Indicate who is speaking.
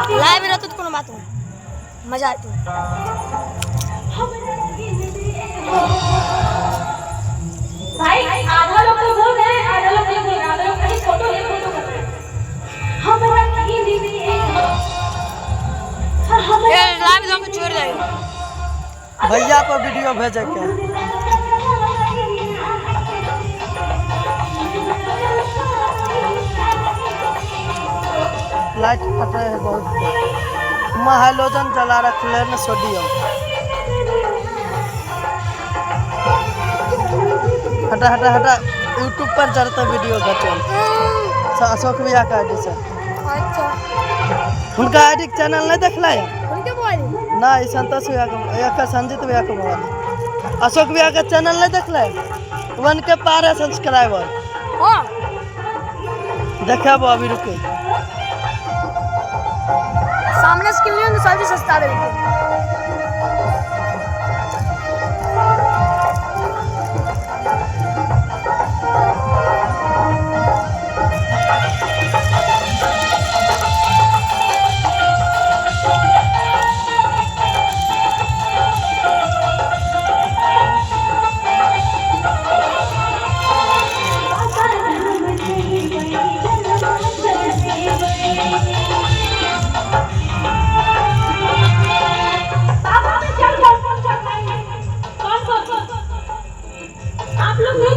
Speaker 1: Live रहते तो कोनो बात नहीं, मजा आती।
Speaker 2: भाई आधा लोग तो बोल रहे हैं, आधा लोग नहीं बोल रहे, आधा लोग खाली फोटो ले फोटो कर रहे हैं। हमारा की दीदी
Speaker 1: ये लाइव दो के छोड़ दे
Speaker 3: भैया पर वीडियो भेजे के लाइट फटे है बहुत। हाइलोजन जला रखले न सोडियम। हटा हटा हटा यूट्यूब पर चढ़ता वीडियो बचल अशोक भैया का आईडी से।
Speaker 1: अच्छा
Speaker 3: उनका आईडी चैनल नहीं देखला है
Speaker 1: उनके मोबाइल
Speaker 3: नहीं संतोष भैया का संजीत भैया का मोबाइल। अशोक भैया का चैनल नहीं देखला है 1 के पार है सब्सक्राइबर।
Speaker 1: हां
Speaker 3: देखा वो अभी रुके
Speaker 1: सामने स्क्रीन में सबसे सस्ता दे देते।
Speaker 2: आप लोग नहीं